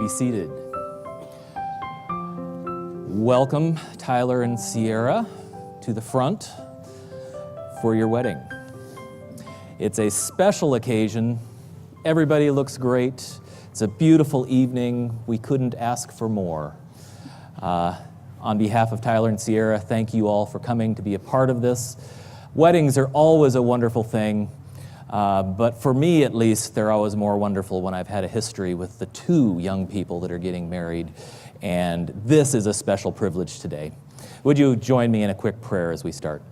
be seated. Welcome, Tyler and Sierra, to the front for your wedding. It's a special occasion. Everybody looks great. It's a beautiful evening. We couldn't ask for more. On behalf of Tyler and Sierra, thank you all for coming to be a part of this. Weddings are always a wonderful thing. But for me, at least, they're always more wonderful when I've had a history with the two young people that are getting married, and this is a special privilege today. Would you join me in a quick prayer as we start?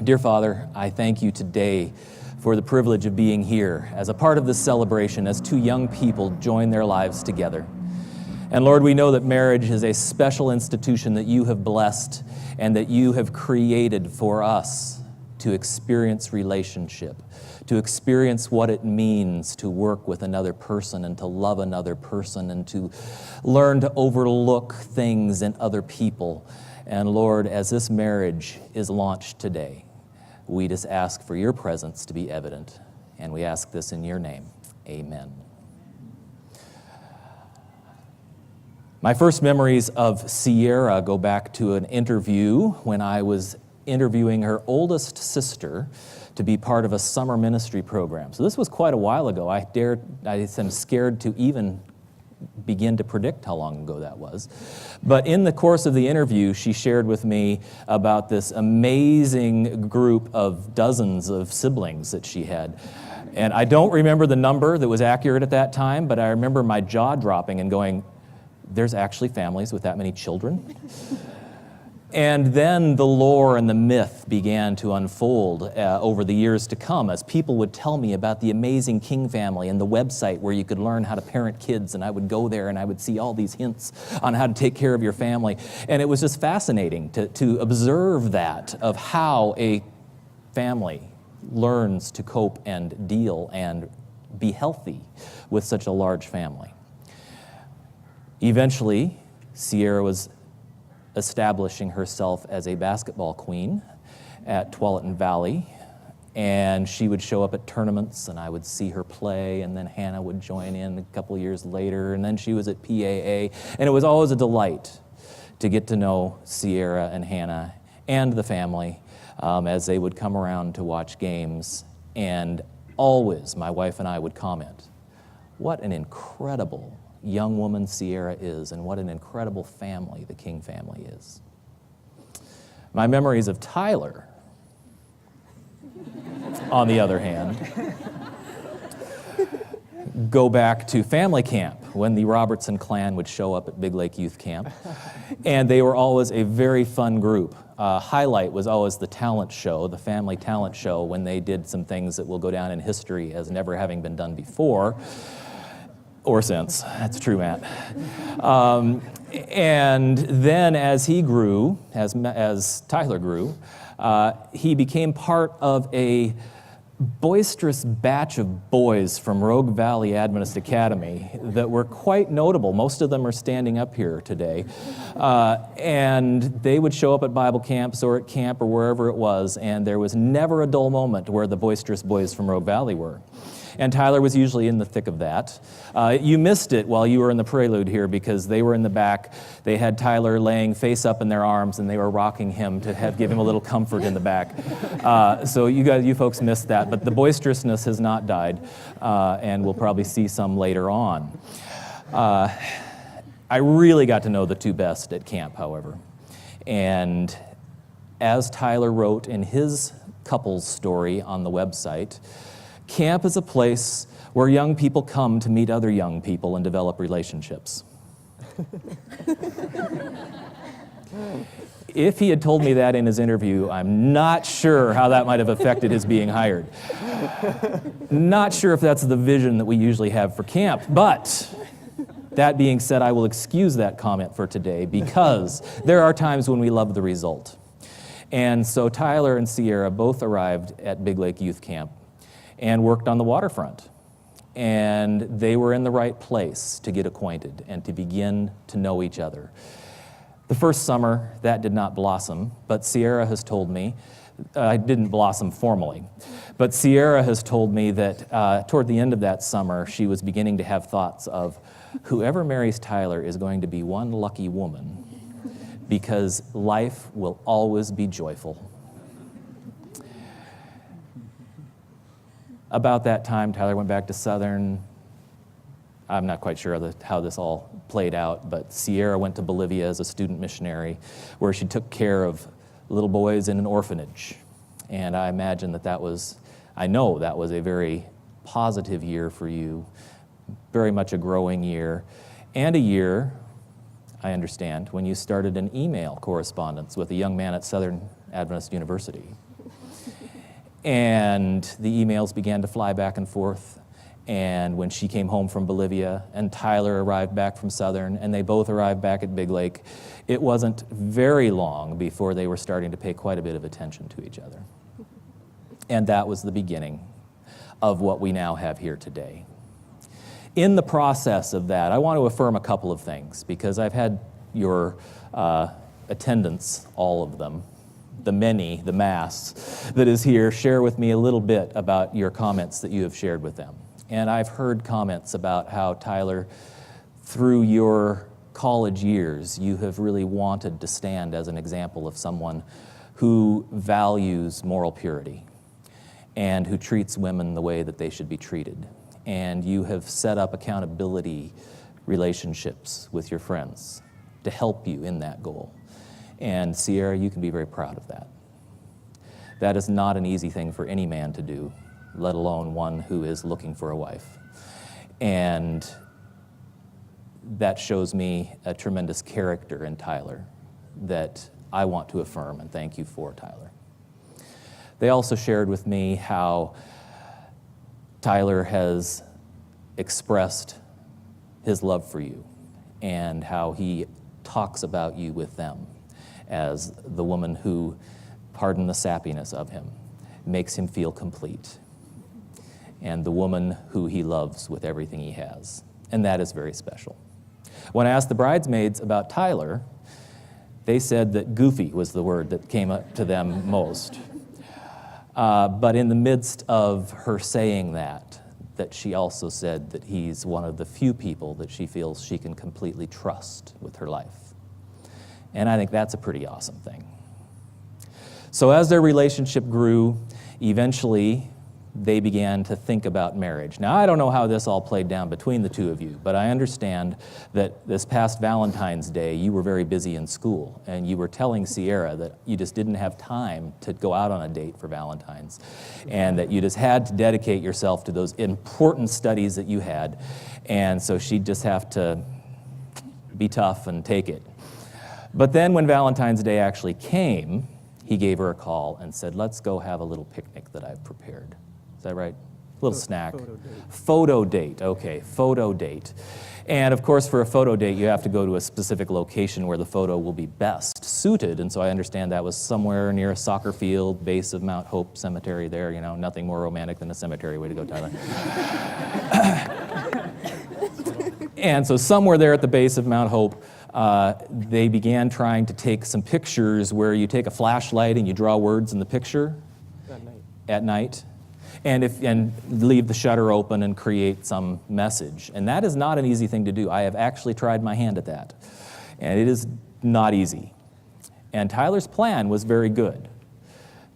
Dear Father, I thank you today for the privilege of being here as a part of this celebration as two young people join their lives together. And Lord, we know that marriage is a special institution that you have blessed and that you have created for us to experience relationship, to experience what it means to work with another person and to love another person and to learn to overlook things in other people. And Lord, as this marriage is launched today, we just ask for your presence to be evident. And we ask this in your name. Amen. My first memories of Sierra go back to an interview when I was interviewing her oldest sister to be part of a summer ministry program. So this was quite a while ago. I am scared to even begin to predict how long ago that was. But in the course of the interview, she shared with me about this amazing group of dozens of siblings that she had. And I don't remember the number that was accurate at that time, but I remember my jaw dropping and going, there's actually families with that many children? And then the lore and the myth began to unfold over the years to come as people would tell me about the amazing King family and the website where you could learn how to parent kids, and I would go there and I would see all these hints on how to take care of your family. And it was just fascinating to observe that, of how a family learns to cope and deal and be healthy with such a large family. Eventually, Sierra was establishing herself as a basketball queen at Tualatin Valley, and she would show up at tournaments and I would see her play, and then Hannah would join in a couple years later, and then she was at PAA, and it was always a delight to get to know Sierra and Hannah and the family as they would come around to watch games, and always my wife and I would comment, what an incredible young woman Sierra is, and what an incredible family the King family is. My memories of Tyler, on the other hand, go back to family camp, when the Robertson clan would show up at Big Lake Youth Camp, and they were always a very fun group. Highlight was always the talent show, the family talent show, when they did some things that will go down in history as never having been done before, or since. That's true, Matt. And then as he grew, as Tyler grew, he became part of a boisterous batch of boys from Rogue Valley Adventist Academy that were quite notable. Most of them are standing up here today. And they would show up at Bible camps or at camp or wherever it was, and there was never a dull moment where the boisterous boys from Rogue Valley were. And Tyler was usually in the thick of that. You missed it while you were in the prelude here, because they were in the back. They had Tyler laying face up in their arms, and they were rocking him to give him a little comfort in the back. So you folks missed that, but the boisterousness has not died, and we'll probably see some later on. I really got to know the two best at camp, however. And as Tyler wrote in his couples story on the website, camp is a place where young people come to meet other young people and develop relationships. If he had told me that in his interview, I'm not sure how that might have affected his being hired. Not sure if that's the vision that we usually have for camp, but that being said, I will excuse that comment for today, because there are times when we love the result. And so Tyler and Sierra both arrived at Big Lake Youth Camp and worked on the waterfront. And they were in the right place to get acquainted and to begin to know each other. The first summer, that did not blossom, but Sierra has told me, I didn't blossom formally, but Sierra has told me that toward the end of that summer, she was beginning to have thoughts of, whoever marries Tyler is going to be one lucky woman, because life will always be joyful. About that time, Tyler went back to Southern. I'm not quite sure how this all played out, but Sierra went to Bolivia as a student missionary, where she took care of little boys in an orphanage. And I imagine I know that was a very positive year for you, very much a growing year, and a year, I understand, when you started an email correspondence with a young man at Southern Adventist University. And the emails began to fly back and forth. And when she came home from Bolivia and Tyler arrived back from Southern and they both arrived back at Big Lake, it wasn't very long before they were starting to pay quite a bit of attention to each other. And that was the beginning of what we now have here today. In the process of that, I want to affirm a couple of things, because I've had your attendants, all of them, the mass that is here, share with me a little bit about your comments that you have shared with them. And I've heard comments about how, Tyler, through your college years, you have really wanted to stand as an example of someone who values moral purity and who treats women the way that they should be treated. And you have set up accountability relationships with your friends to help you in that goal. And Sierra, you can be very proud of that. That is not an easy thing for any man to do, let alone one who is looking for a wife. And that shows me a tremendous character in Tyler that I want to affirm and thank you for, Tyler. They also shared with me how Tyler has expressed his love for you and how he talks about you with them as the woman who, pardon the sappiness of him, makes him feel complete, and the woman who he loves with everything he has. And that is very special. When I asked the bridesmaids about Tyler, they said that goofy was the word that came up to them most. But in the midst of her saying that she also said that he's one of the few people that she feels she can completely trust with her life. And I think that's a pretty awesome thing. So as their relationship grew, eventually they began to think about marriage. Now, I don't know how this all played down between the two of you, but I understand that this past Valentine's Day, you were very busy in school, and you were telling Sierra that you just didn't have time to go out on a date for Valentine's, and that you just had to dedicate yourself to those important studies that you had, and so she'd just have to be tough and take it. But then when Valentine's Day actually came, he gave her a call and said, let's go have a little picnic that I've prepared. Is that right? A little snack. Photo date, okay, photo date. And of course, for a photo date, you have to go to a specific location where the photo will be best suited. And so I understand that was somewhere near a soccer field, base of Mount Hope Cemetery there. You know, nothing more romantic than a cemetery. Way to go, Tyler. And so somewhere there at the base of Mount Hope, they began trying to take some pictures where you take a flashlight and you draw words in the picture at night, and leave the shutter open and create some message. And that is not an easy thing to do. I have actually tried my hand at that, and it is not easy. And Tyler's plan was very good.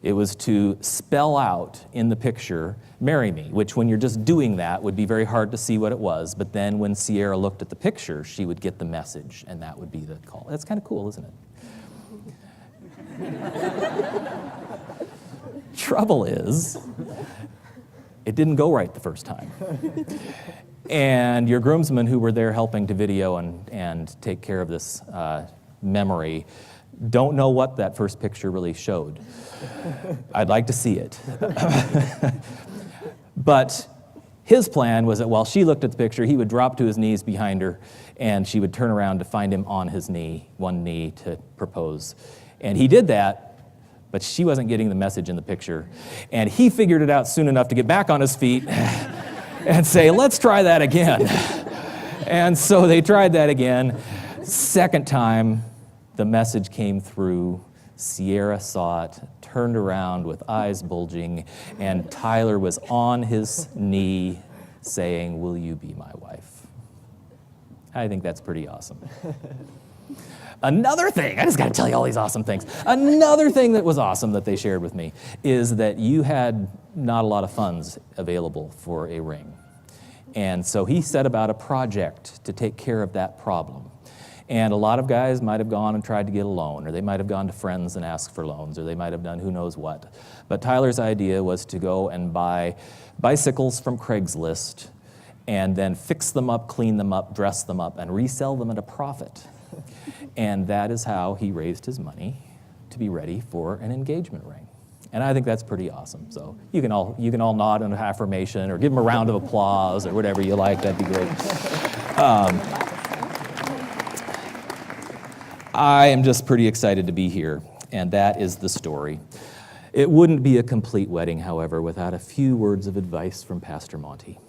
It was to spell out in the picture, "Marry me," which when you're just doing that would be very hard to see what it was. But then when Sierra looked at the picture, she would get the message, and that would be the call. That's kind of cool, isn't it? Trouble is, it didn't go right the first time. And your groomsmen who were there helping to video and take care of this memory don't know what that first picture really showed. I'd like to see it. But his plan was that while she looked at the picture, he would drop to his knees behind her, and she would turn around to find him on his knee, one knee, to propose. And he did that, but she wasn't getting the message in the picture. And he figured it out soon enough to get back on his feet and say, let's try that again. And so they tried that again. Second time, the message came through. Sierra saw it, turned around with eyes bulging, and Tyler was on his knee saying, "Will you be my wife?" I think that's pretty awesome. Another thing, I just got to tell you all these awesome things. Another thing that was awesome that they shared with me is that you had not a lot of funds available for a ring. And so he set about a project to take care of that problem. And a lot of guys might have gone and tried to get a loan, or they might have gone to friends and asked for loans, or they might have done who knows what. But Tyler's idea was to go and buy bicycles from Craigslist and then fix them up, clean them up, dress them up, and resell them at a profit. And that is how he raised his money to be ready for an engagement ring. And I think that's pretty awesome. So you can all nod in affirmation or give him a round of applause or whatever you like. That'd be great. I am just pretty excited to be here, and that is the story. It wouldn't be a complete wedding, however, without a few words of advice from Pastor Monty.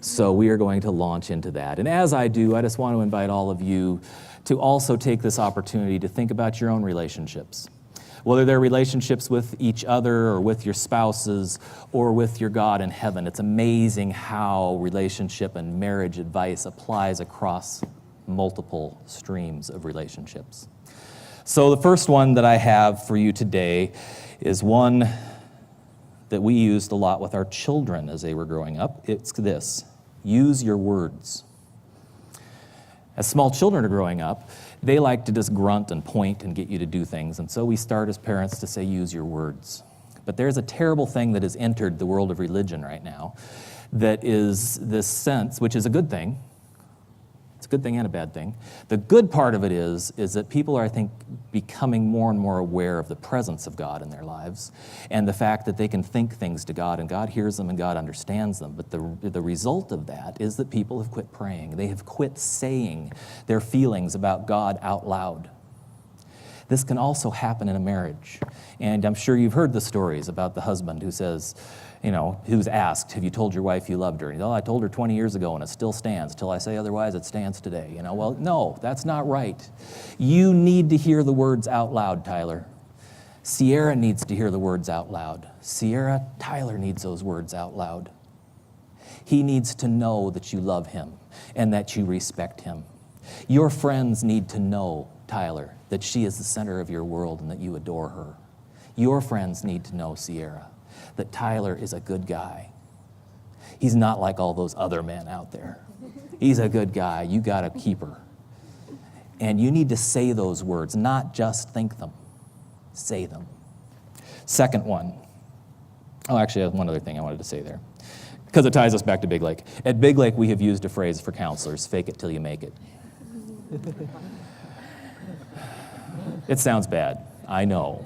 So we are going to launch into that. And as I do, I just want to invite all of you to also take this opportunity to think about your own relationships. Whether they're relationships with each other or with your spouses or with your God in heaven. It's amazing how relationship and marriage advice applies across multiple streams of relationships. So the first one that I have for you today is one that we used a lot with our children as they were growing up. It's this: use your words. As small children are growing up, they like to just grunt and point and get you to do things. And so we start as parents to say, use your words. But there's a terrible thing that has entered the world of religion right now that is this sense, which is a good thing. It's a good thing and a bad thing. The good part of it is that people are, I think, becoming more and more aware of the presence of God in their lives and the fact that they can think things to God and God hears them and God understands them. But the result of that is that people have quit praying. They have quit saying their feelings about God out loud. This can also happen in a marriage. And I'm sure you've heard the stories about the husband who says, who's asked, have you told your wife you loved her? And I told her 20 years ago and it still stands. Till I say otherwise, it stands today. Well, no, that's not right. You need to hear the words out loud, Tyler. Sierra needs to hear the words out loud. Tyler needs those words out loud. He needs to know that you love him and that you respect him. Your friends need to know, Tyler, that she is the center of your world and that you adore her. Your friends need to know, Sierra, that Tyler is a good guy. He's not like all those other men out there. He's a good guy. You got to keep her. And you need to say those words, not just think them. Say them. Second one. Oh, actually, I have one other thing I wanted to say there, because it ties us back to Big Lake. At Big Lake, we have used a phrase for counselors: fake it till you make it. It sounds bad, I know.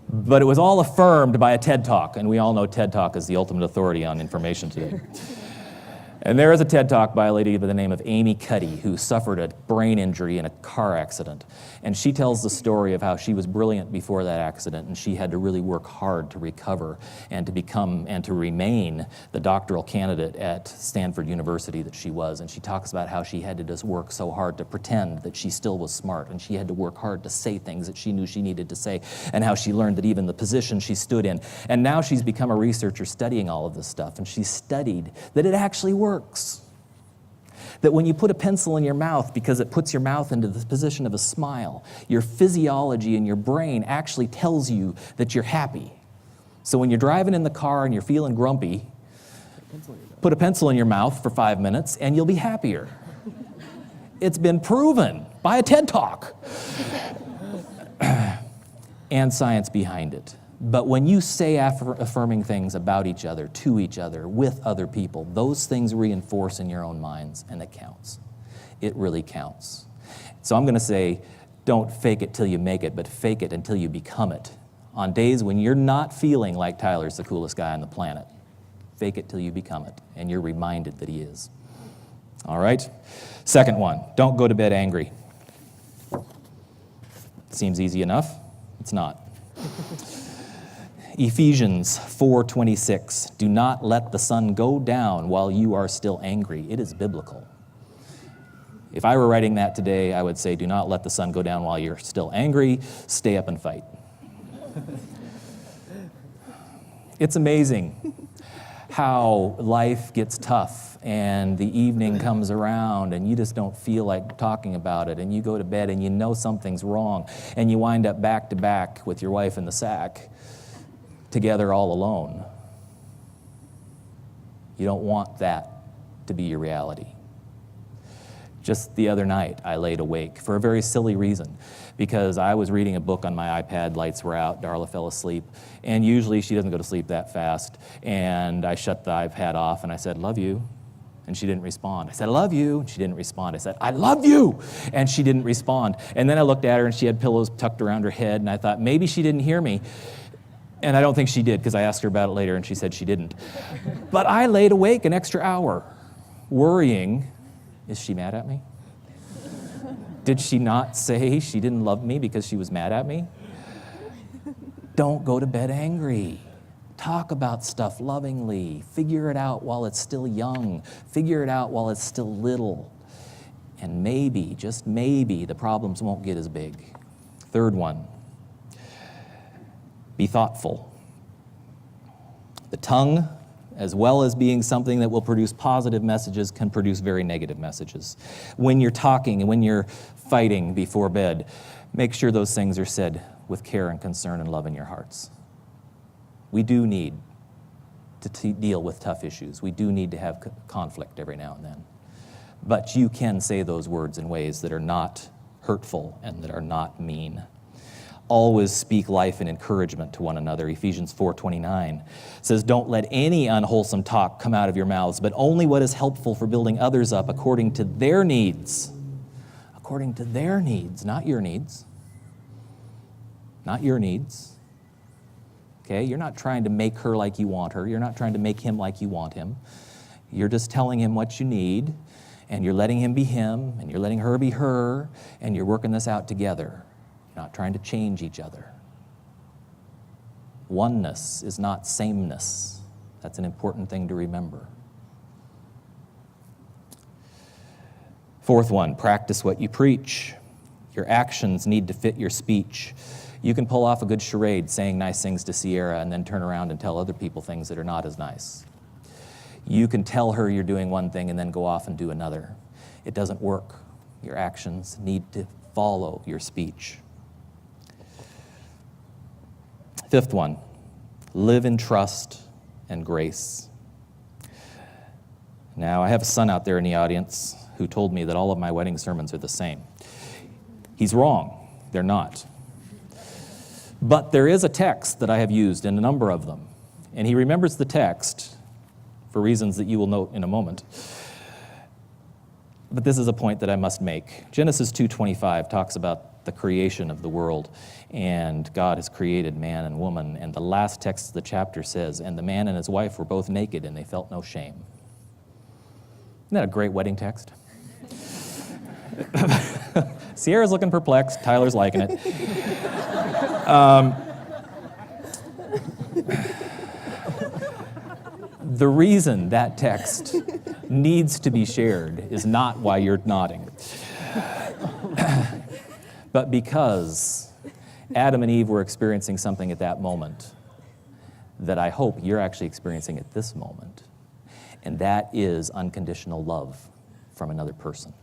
But it was all affirmed by a TED Talk, and we all know TED Talk is the ultimate authority on information today. And there is a TED Talk by a lady by the name of Amy Cuddy, who suffered a brain injury in a car accident. And she tells the story of how she was brilliant before that accident, and she had to really work hard to recover and to become and to remain the doctoral candidate at Stanford University that she was. And she talks about how she had to just work so hard to pretend that she still was smart, and she had to work hard to say things that she knew she needed to say, and how she learned that even the position she stood in. And now she's become a researcher studying all of this stuff, and she studied that it actually works. That when you put a pencil in your mouth, because it puts your mouth into the position of a smile, your physiology in your brain actually tells you that you're happy. So when you're driving in the car and you're feeling grumpy, put a pencil in your mouth for 5 minutes and you'll be happier. It's been proven by a TED Talk. And science behind it. But when you say affirming things about each other, to each other, with other people, those things reinforce in your own minds, and it counts. It really counts. So I'm going to say, don't fake it till you make it, but fake it until you become it. On days when you're not feeling like Tyler's the coolest guy on the planet, fake it till you become it, and you're reminded that he is. All right? Second one, don't go to bed angry. Seems easy enough. It's not. Ephesians 4:26, do not let the sun go down while you are still angry. It is biblical. If I were writing that today, I would say, do not let the sun go down while you're still angry. Stay up and fight. It's amazing how life gets tough and the evening comes around and you just don't feel like talking about it, and you go to bed and you know something's wrong, and you wind up back to back with your wife in the sack, together all alone. You don't want that to be your reality. Just the other night, I laid awake for a very silly reason, because I was reading a book on my iPad, lights were out, Darla fell asleep, and usually she doesn't go to sleep that fast, and I shut the iPad off and I said, "Love you," and she didn't respond. I said, "I love you," and she didn't respond. I said, "I love you," and she didn't respond. And then I looked at her and she had pillows tucked around her head, and I thought, maybe she didn't hear me. And I don't think she did, because I asked her about it later and she said she didn't. But I laid awake an extra hour, worrying, is she mad at me? Did she not say she didn't love me because she was mad at me? Don't go to bed angry. Talk about stuff lovingly. Figure it out while it's still young. Figure it out while it's still little. And maybe, just maybe, the problems won't get as big. Third one, be thoughtful. The tongue, as well as being something that will produce positive messages, can produce very negative messages. When you're talking and when you're fighting before bed, make sure those things are said with care and concern and love in your hearts. We do need to deal with tough issues. We do need to have conflict every now and then. But you can say those words in ways that are not hurtful and that are not mean. Always speak life and encouragement to one another. Ephesians 4:29 says, "Don't let any unwholesome talk come out of your mouths, but only what is helpful for building others up according to their needs." According to their needs, not your needs. Not your needs. Okay? You're not trying to make her like you want her. You're not trying to make him like you want him. You're just telling him what you need, and you're letting him be him, and you're letting her be her, and you're working this out together. Not trying to change each other. Oneness is not sameness. That's an important thing to remember. Fourth one, practice what you preach. Your actions need to fit your speech. You can pull off a good charade saying nice things to Sierra and then turn around and tell other people things that are not as nice. You can tell her you're doing one thing and then go off and do another. It doesn't work. Your actions need to follow your speech. Fifth one, live in trust and grace. Now, I have a son out there in the audience who told me that all of my wedding sermons are the same. He's wrong. They're not. But there is a text that I have used in a number of them, and he remembers the text for reasons that you will note in a moment. But this is a point that I must make. Genesis 2:25 talks about the creation of the world, and God has created man and woman, and the last text of the chapter says, "And the man and his wife were both naked, and they felt no shame." Isn't that a great wedding text? Sierra's looking perplexed. Tyler's liking it. The reason that text needs to be shared is not why you're nodding, but because Adam and Eve were experiencing something at that moment that I hope you're actually experiencing at this moment, and that is unconditional love from another person.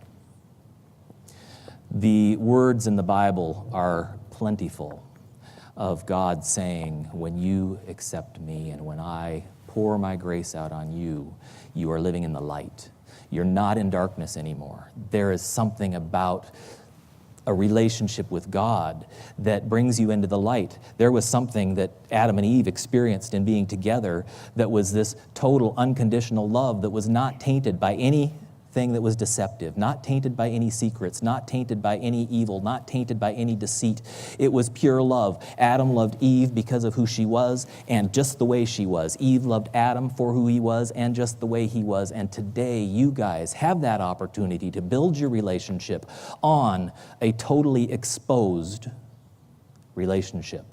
The words in the Bible are plentiful of God saying, when you accept me and when I pour my grace out on you, you are living in the light. You're not in darkness anymore. There is something about a relationship with God that brings you into the light. There was something that Adam and Eve experienced in being together that was this total unconditional love that was not tainted by anything that was deceptive, not tainted by any secrets, not tainted by any evil, not tainted by any deceit. It was pure love. Adam loved Eve because of who she was and just the way she was. Eve loved Adam for who he was and just the way he was. And today you guys have that opportunity to build your relationship on a totally exposed relationship.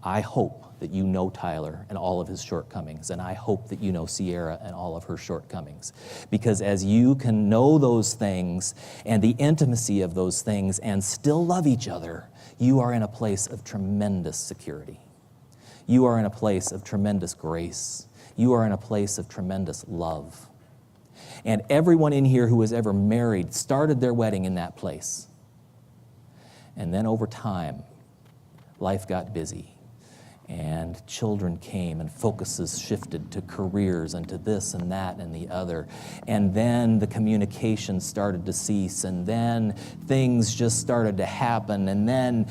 I hope that you know Tyler and all of his shortcomings, and I hope that you know Sierra and all of her shortcomings. Because as you can know those things and the intimacy of those things and still love each other, you are in a place of tremendous security. You are in a place of tremendous grace. you are in a place of tremendous love. And everyone in here who was ever married started their wedding in that place. And then over time, life got busy, and children came, and focuses shifted to careers and to this and that and the other. And then the communication started to cease, and then things just started to happen, and then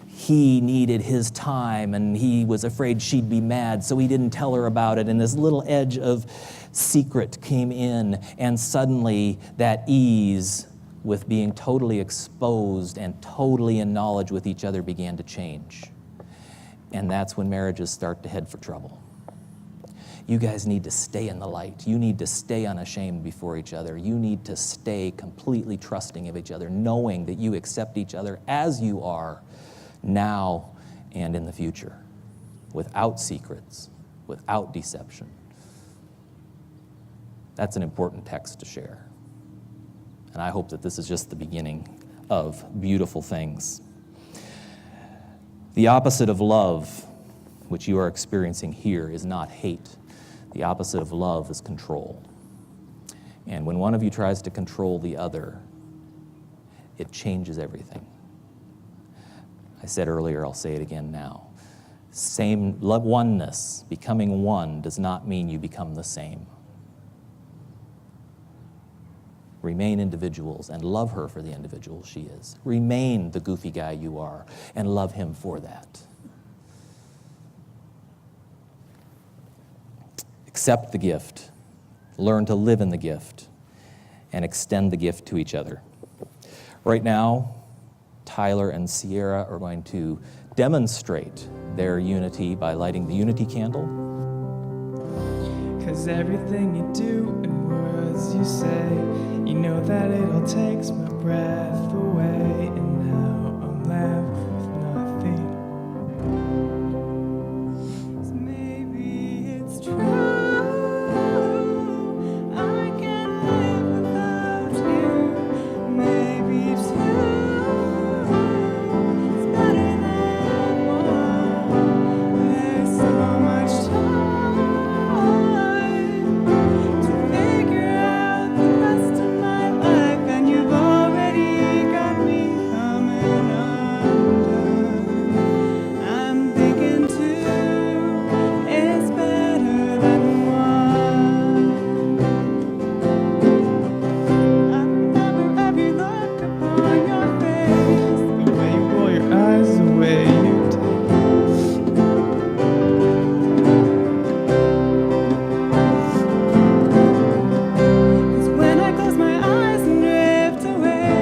he needed his time, and he was afraid she'd be mad, so he didn't tell her about it, and this little edge of secret came in, and suddenly that ease with being totally exposed and totally in knowledge with each other began to change. And that's when marriages start to head for trouble. You guys need to stay in the light. You need to stay unashamed before each other. You need to stay completely trusting of each other, knowing that you accept each other as you are now and in the future, without secrets, without deception. That's an important text to share. And I hope that this is just the beginning of beautiful things. The opposite of love, which you are experiencing here, is not hate. The opposite of love is control. And when one of you tries to control the other, it changes everything. I said earlier, I'll say it again now. Same oneness, becoming one, does not mean you become the same. Remain individuals and love her for the individual she is. Remain the goofy guy you are and love him for that. Accept the gift. Learn to live in the gift and extend the gift to each other. Right now, Tyler and Sierra are going to demonstrate their unity by lighting the unity candle. 'Cause everything you do and words you say, you know that it all takes my breath away, and now I'm left with nothing. So maybe it's true, I can't live without you. Maybe two is better than one. There's so much time to figure out the rest of my life, and you've already got me coming undone. I'm thinking two is better than one. I remember every look upon your face, the way you roll your eyes, the way you do. 'Cause when I close my eyes and drift away,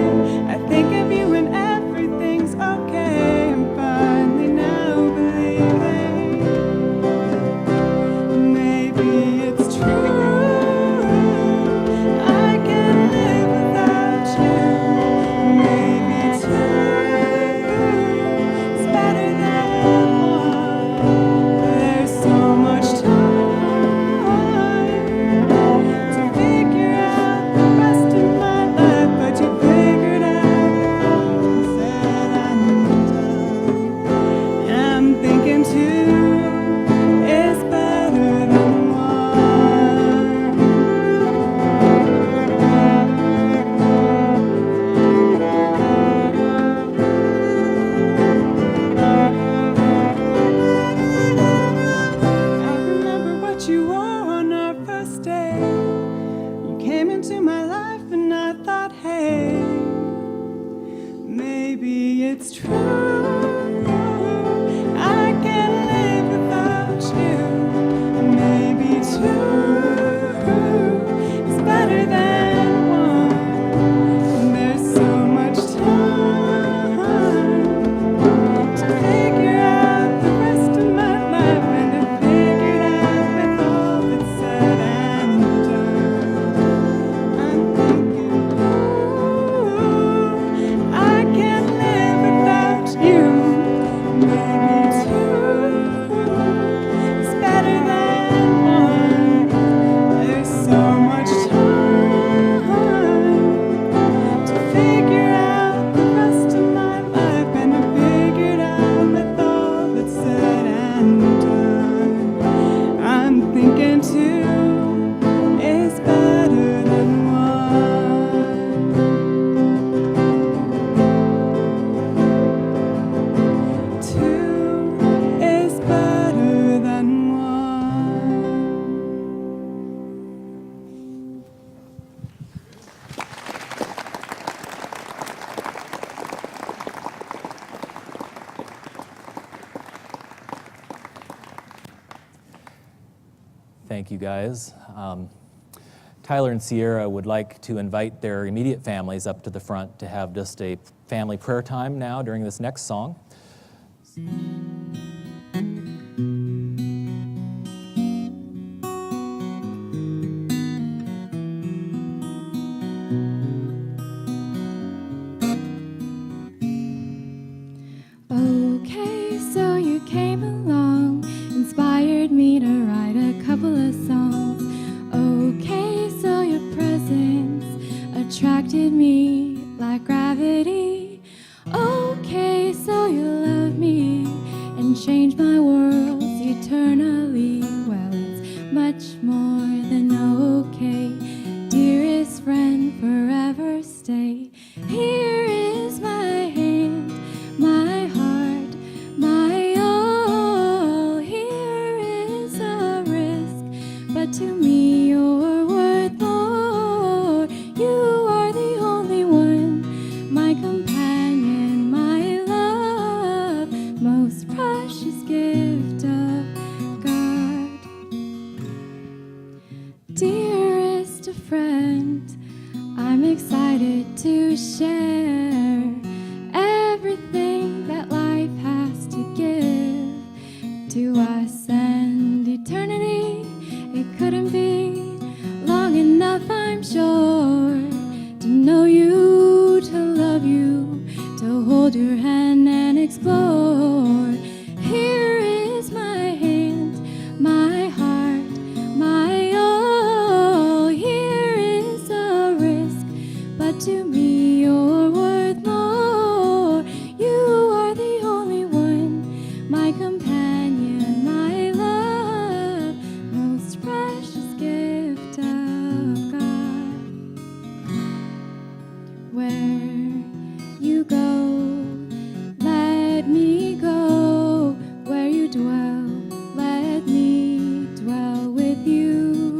I think of you and everything's okay. I'm finally now believing maybe it's true, I can't live without you. Maybe two is better than one. There's so much time to figure out the rest of my life, but you figured out and said I'm done. And I'm thinking two is better than one. I remember what you wore on our first day. You came into my life and I thought, hey, maybe it's true, I can't live without you. Maybe two is better than one. There's so much time to figure out the rest of my life, and to figure it out with all that's said and done. I'm thinking, ooh, I can't live without you. Thank you, guys. Tyler and Sierra would like to invite their immediate families up to the front to have just a family prayer time now during this next song. Okay, so you came along, inspired me to write a couple of songs. Okay, so your presence attracted me like gravity. Okay, so you love me and changed my worlds eternally. Well, it's much more than okay. Dearest friend, forever stay. Here is my hand, my heart, my all. Here is a risk, but to me you're worth more. You are the only one, my companion, my love, most precious gift of God. Dearest friend, I'm excited to share everything that life has to give to us, and eternity, it couldn't be long enough, I'm sure, to know you, to love you, to hold your hand and explore. Here is my hand, my heart, my all. Here is a risk, but to me you're worth more. You are the only one, my companion, my love, most precious gift of God. Where you go, let me go. Where you dwell, let me dwell with you.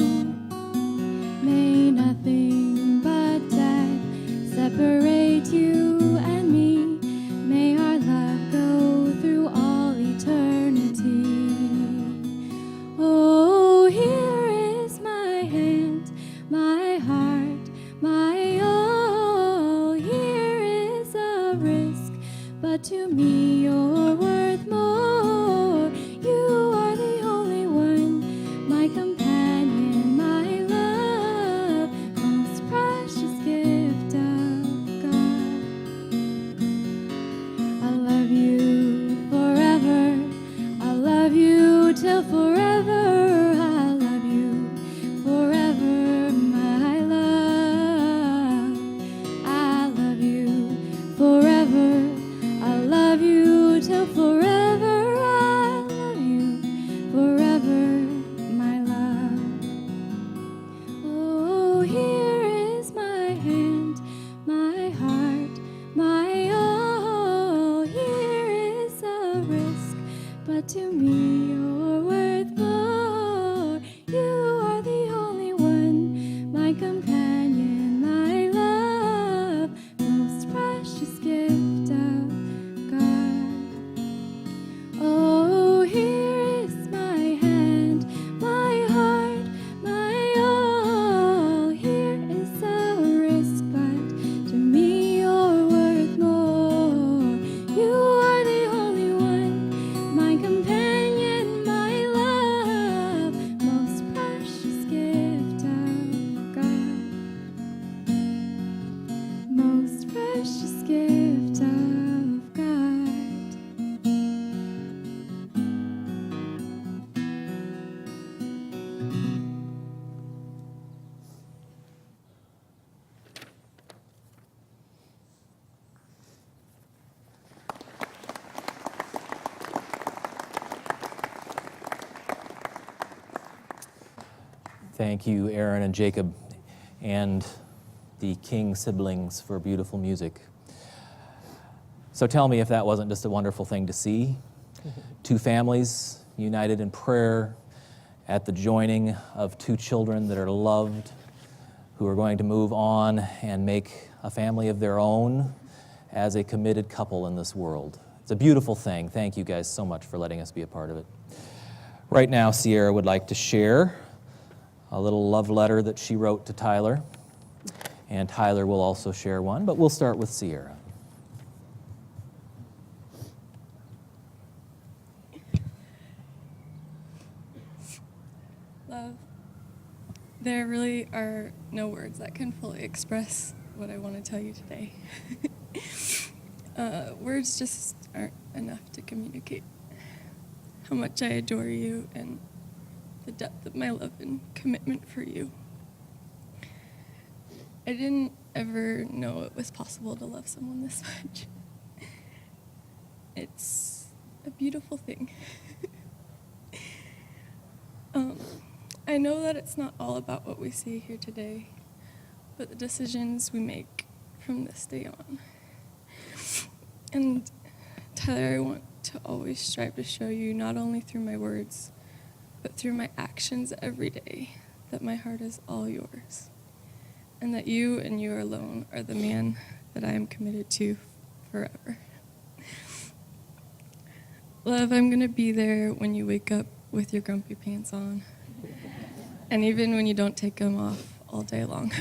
May nothing but death separate you and me. May our love go through all eternity. Oh, here is my hand, my heart, my all. Here is a risk, but to me you're worth more. You are the only one, my companion, my love, most precious gift of God. I love you forever, I love you till forever, I love you forever, my love. I love you forever, I love you till forever, I love you forever, my love. Oh, here is my hand, my heart, my all. Here is a risk, but to me you're worth more. You are the only one, my companion, my love, most precious gift of God. Oh, here is my hand, my heart, my all. Here is a risk, but to me you're worth more. You are the only one, my companion, my love, most precious gift of God, most precious gift of God. Thank you, Aaron and Jacob, and the King siblings for beautiful music. So tell me if that wasn't just a wonderful thing to see. Two families united in prayer at the joining of two children that are loved, who are going to move on and make a family of their own as a committed couple in this world. It's a beautiful thing. Thank you guys so much for letting us be a part of it. Right now, Sierra would like to share a little love letter that she wrote to Tyler. And Tyler will also share one, but we'll start with Sierra. Love, there really are no words that can fully express what I want to tell you today. Words just aren't enough to communicate how much I adore you and the depth of my love and commitment for you. I didn't ever know it was possible to love someone this much. It's a beautiful thing. I know that it's not all about what we see here today, but the decisions we make from this day on. And Tyler, I want to always strive to show you, not only through my words, but through my actions every day, that my heart is all yours, and that you and you alone are the man that I am committed to forever. Love, I'm going to be there when you wake up with your grumpy pants on, and even when you don't take them off all day long.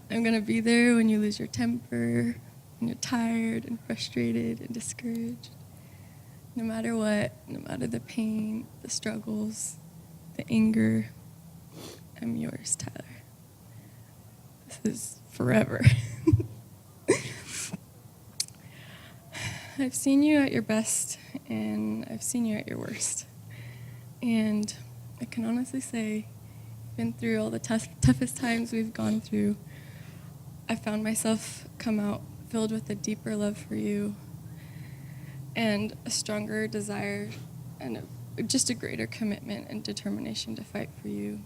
I'm going to be there when you lose your temper, when you're tired and frustrated and discouraged. No matter what, no matter the pain, the struggles, the anger, I'm yours, Tyler. This is forever. I've seen you at your best, and I've seen you at your worst. And I can honestly say, been through all the toughest times we've gone through, I found myself come out filled with a deeper love for you and a stronger desire and just a greater commitment and determination to fight for you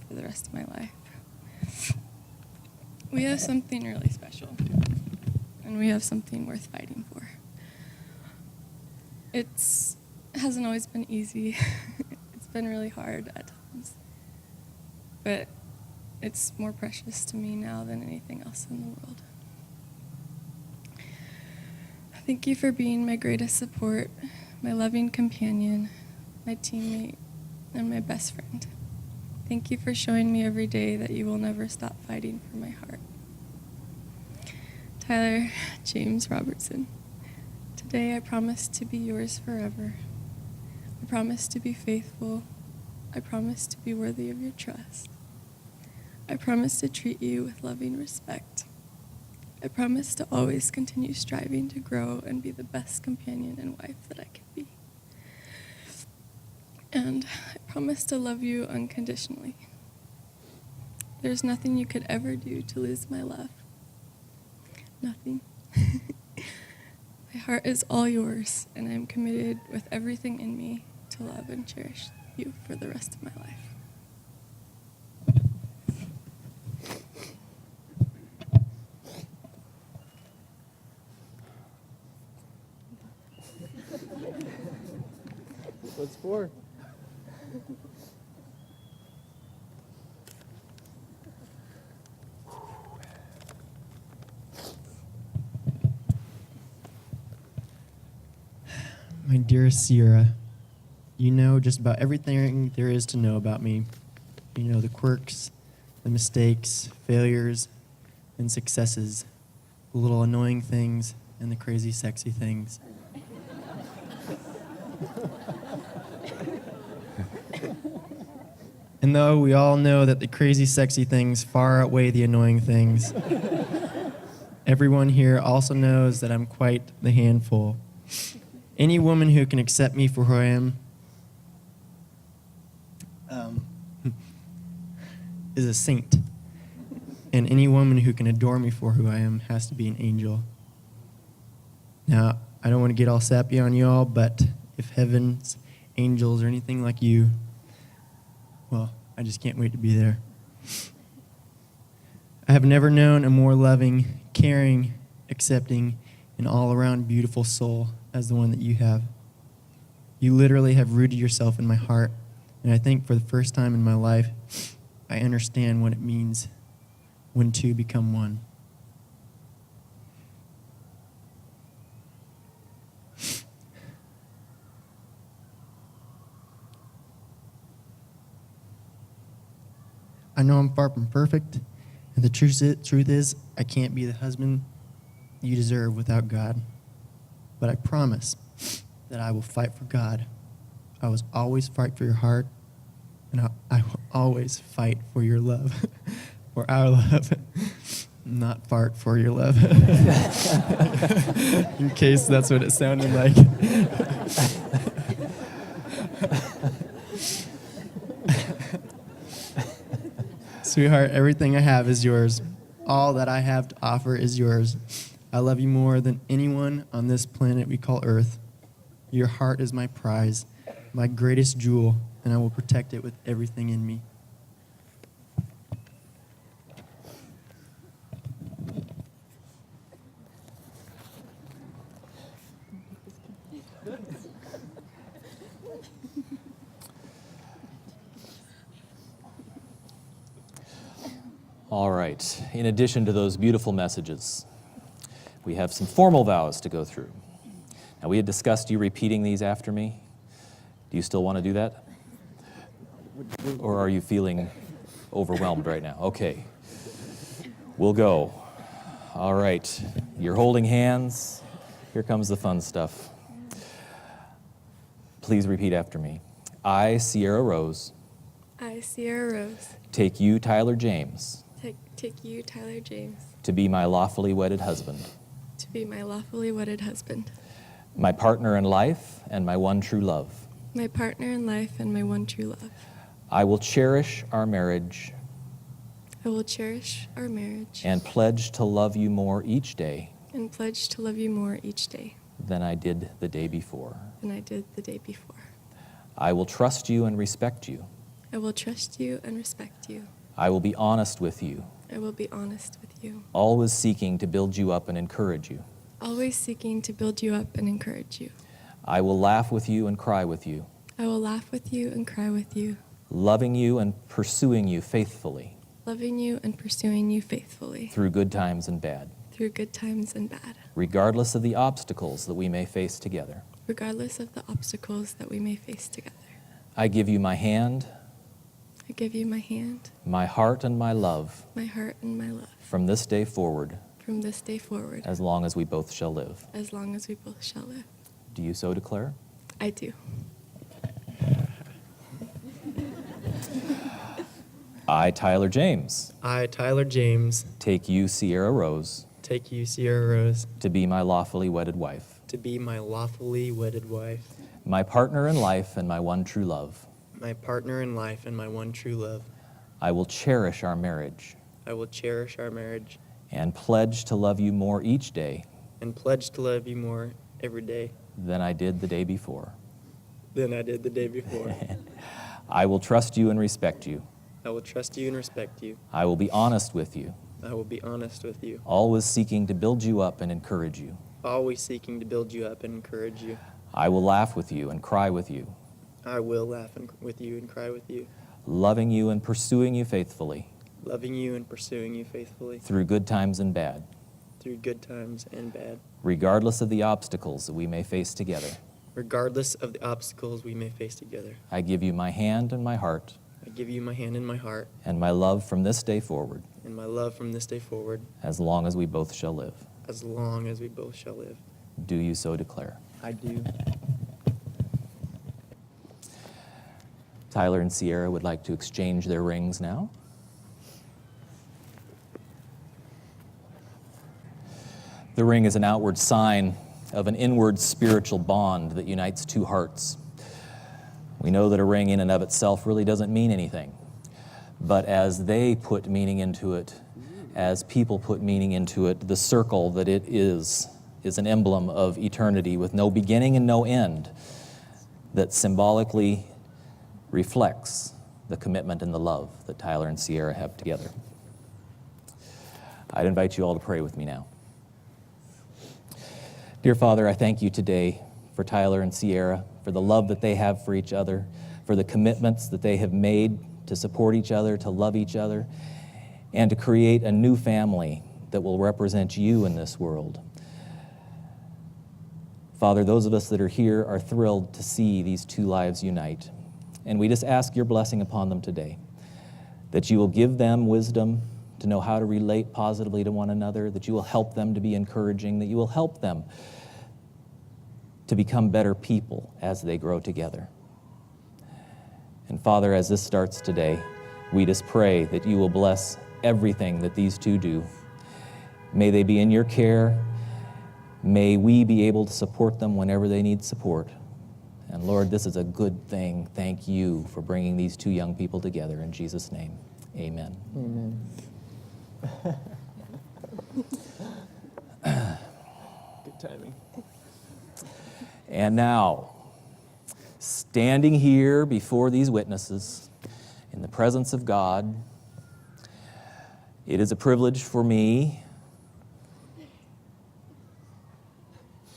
for the rest of my life. We have something really special, and we have something worth fighting for. It hasn't always been easy. It's been really hard at times, but it's more precious to me now than anything else in the world. Thank you for being my greatest support, my loving companion, my teammate, and my best friend. Thank you for showing me every day that you will never stop fighting for my heart. Tyler James Robertson, today I promise to be yours forever. I promise to be faithful. I promise to be worthy of your trust. I promise to treat you with loving respect. I promise to always continue striving to grow and be the best companion and wife that I can be. And I promise to love you unconditionally. There's nothing you could ever do to lose my love. Nothing. My heart is all yours, and I am committed with everything in me to love and cherish you for the rest of my life. What's for? My dearest Sierra, you know just about everything there is to know about me. You know the quirks, the mistakes, failures, and successes, the little annoying things, and the crazy sexy things. And though we all know that the crazy sexy things far outweigh the annoying things, everyone here also knows that I'm quite the handful. Any woman who can accept me for who I am is a saint. And any woman who can adore me for who I am has to be an angel. Now, I don't want to get all sappy on y'all, but if heaven's angels are anything like you, well, I just can't wait to be there. I have never known a more loving, caring, accepting, and all-around beautiful soul as the one that you have. You literally have rooted yourself in my heart, and I think for the first time in my life, I understand what it means when two become one. I know I'm far from perfect, and the truth is, I can't be the husband you deserve without God. But I promise that I will fight for God. I will always fight for your heart, and I will always fight for your love, for our love, not fart for your love. In case that's what it sounded like. Sweetheart, everything I have is yours. All that I have to offer is yours. I love you more than anyone on this planet we call Earth. Your heart is my prize, my greatest jewel, and I will protect it with everything in me. All right. In addition to those beautiful messages, we have some formal vows to go through. Now, we had discussed you repeating these after me. Do you still want to do that? Or are you feeling overwhelmed right now? Okay. We'll go. All right. You're holding hands. Here comes the fun stuff. Please repeat after me. I, Sierra Rose, I, Sierra Rose, take you, Tyler James, take you, Tyler James, to be my lawfully wedded husband, to be my lawfully wedded husband, my partner in life and my one true love. my partner in life and my one true love. I will cherish our marriage I will cherish our marriage and pledge to love you more each day and pledge to love you more each day than I did the day before. than I did the day before. I will trust you and respect you. I will trust you and respect you. I will be honest with you, I will be honest with you, always seeking to build you up and encourage you. always seeking to build you up and encourage you. I will laugh with you and cry with you, I will laugh with you and cry with you, loving you and pursuing you faithfully loving you and pursuing you faithfully through good times and bad, through good times and bad, regardless of the obstacles that we may face together. regardless of the obstacles that we may face together. I give you my hand, I give you my hand, my heart, and my love my heart, and my love from this day forward, from this day forward, as long as we both shall live. as long as we both shall live. Do you so declare? I do. I, Tyler James, I, Tyler James, take you, Sierra Rose, take you, Sierra Rose, to be my lawfully wedded wife, to be my lawfully wedded wife, my partner in life and my one true love. my partner in life and my one true love. I will cherish our marriage I will cherish our marriage and pledge to love you more each day and pledge to love you more every day than I did the day before. than I did the day before. I will trust you and respect you. I will trust you and respect you. I will be honest with you, I will be honest with you, always seeking to build you up and encourage you. always seeking to build you up and encourage you. I will laugh with you and cry with you, I will laugh with you and cry with you, loving you and pursuing you faithfully loving you and pursuing you faithfully through good times and bad, through good times and bad, regardless of the obstacles that we may face together. regardless of the obstacles we may face together. I give you my hand and my heart I give you my hand and my heart and my love from this day forward, and my love from this day forward, as long as we both shall live. as long as we both shall live. Do you so declare? I do. Tyler and Sierra would like to exchange their rings now. The ring is an outward sign of an inward spiritual bond that unites two hearts. We know that a ring in and of itself really doesn't mean anything, but as they put meaning into it, as people put meaning into it, the circle that it is an emblem of eternity with no beginning and no end that symbolically reflects the commitment and the love that Tyler and Sierra have together. I'd invite you all to pray with me now. Dear Father, I thank you today for Tyler and Sierra, for the love that they have for each other, for the commitments that they have made to support each other, to love each other, and to create a new family that will represent you in this world. Father, those of us that are here are thrilled to see these two lives unite, and we just ask your blessing upon them today. that you will give them wisdom to know how to relate positively to one another, that you will help them to be encouraging, that you will help them to become better people as they grow together. And Father, as this starts today, we just pray that you will bless everything that these two do. May they be in your care. May we be able to support them whenever they need support. And Lord, this is a good thing. Thank you for bringing these two young people together. In Jesus' name, amen. Amen. Good timing. And now, standing here before these witnesses in the presence of God, it is a privilege for me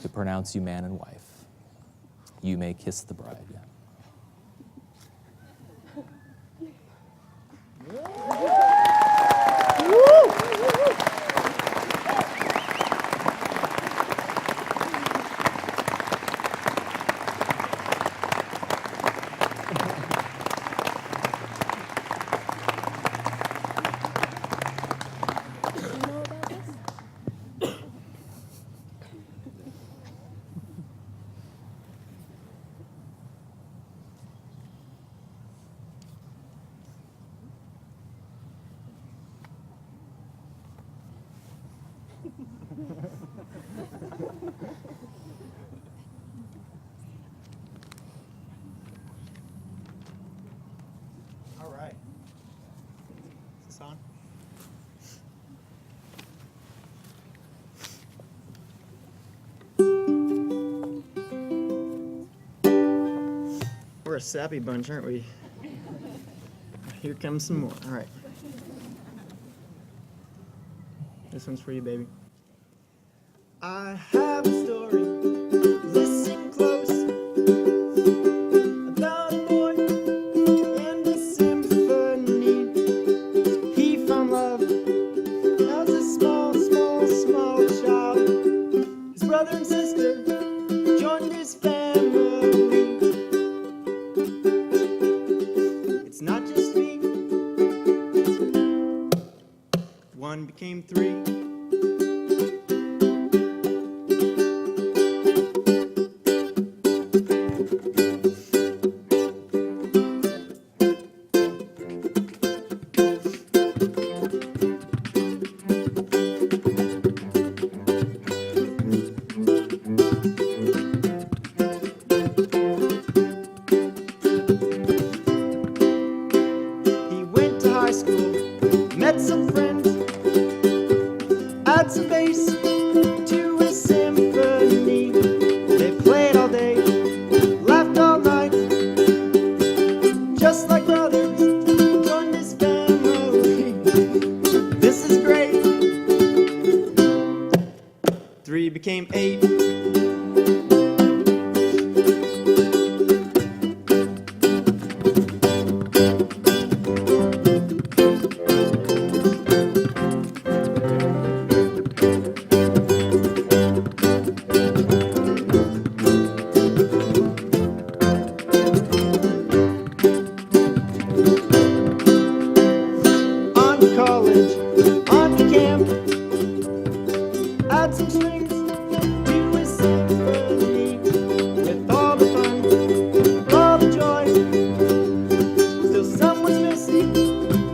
to pronounce you man and wife. You may kiss the bride. All right. Is this on? We're a sappy bunch, aren't we? Here comes some more. All right. This one's for you, baby. I have a story. Listen close. About a boy and a symphony. He found love as a small child. His brother and sister joined his family. It's not just me. One became three. He went to high school, met some friends, add some bass to his symphony. They played all day, laughed all night, just like brothers, joined his family. This is great. 3 became 8. On to college, on to camp, add some strings to his symphony. With all the fun, all the joy, still someone's missing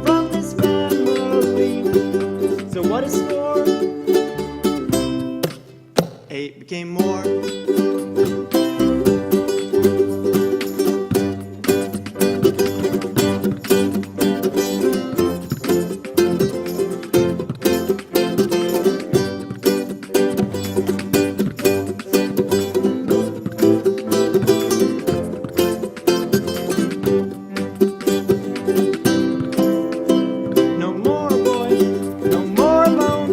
from this family. So what is 4? 8 became more. No more boy, no more alone.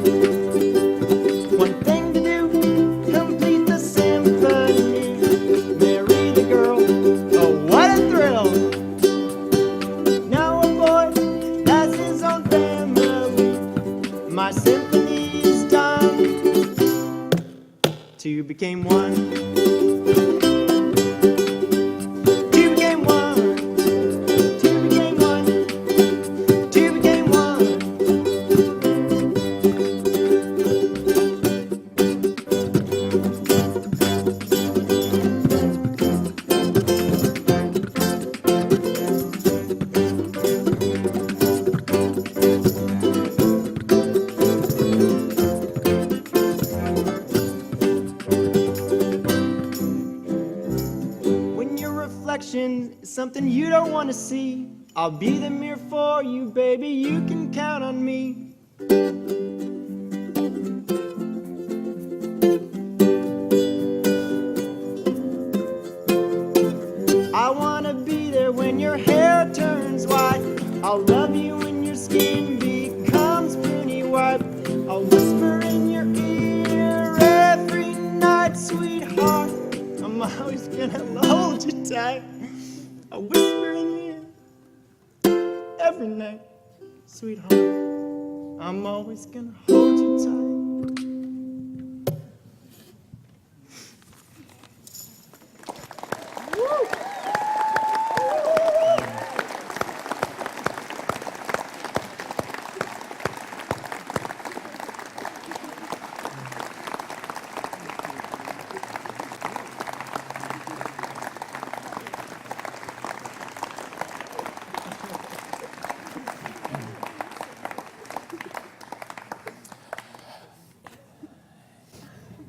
One thing to do, complete the symphony. Marry the girl, oh what a thrill. Now a boy has his own family. My symphony is done. 2 became 1. 2 became 1. 2 became 1. 2 reflection, something you don't want to see. I'll be the mirror for you, baby, you can count on me. I wanna be there when your hair turns white. I'll love you when your skin becomes pruny white. I'll whisper in your ear every night, sweetheart. I'm always gonna hold you tight. I'll whisper in your ear every night, sweetheart. I'm always gonna hold you tight.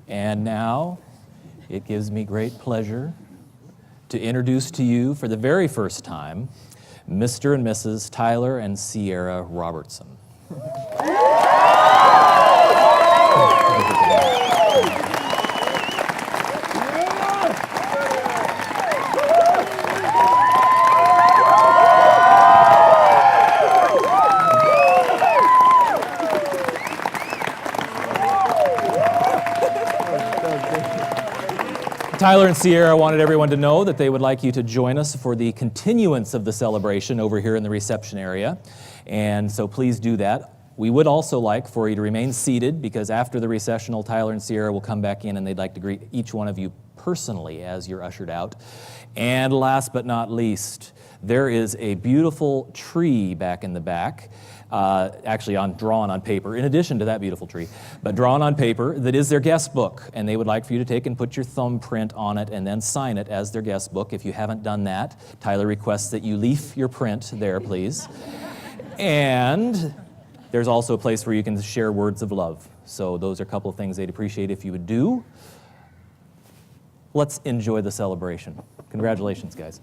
And now, it gives me great pleasure to introduce to you for the very first time, Mr. and Mrs. Tyler and Sierra Robertson. Tyler and Sierra wanted everyone to know that they would like you to join us for the continuance of the celebration over here in the reception area. And so please do that. We would also like for you to remain seated because after the recessional, Tyler and Sierra will come back in and they'd like to greet each one of you personally as you're ushered out. And last but not least, there is a beautiful tree back in the back. Actually drawn on paper, in addition to that beautiful tree, but drawn on paper that is their guest book, and they would like for you to take and put your thumbprint on it and then sign it as their guest book. If you haven't done that, Tyler requests that you leaf your print there, please. And there's also a place where you can share words of love. So those are a couple of things they'd appreciate if you would do. Let's enjoy the celebration. Congratulations, guys.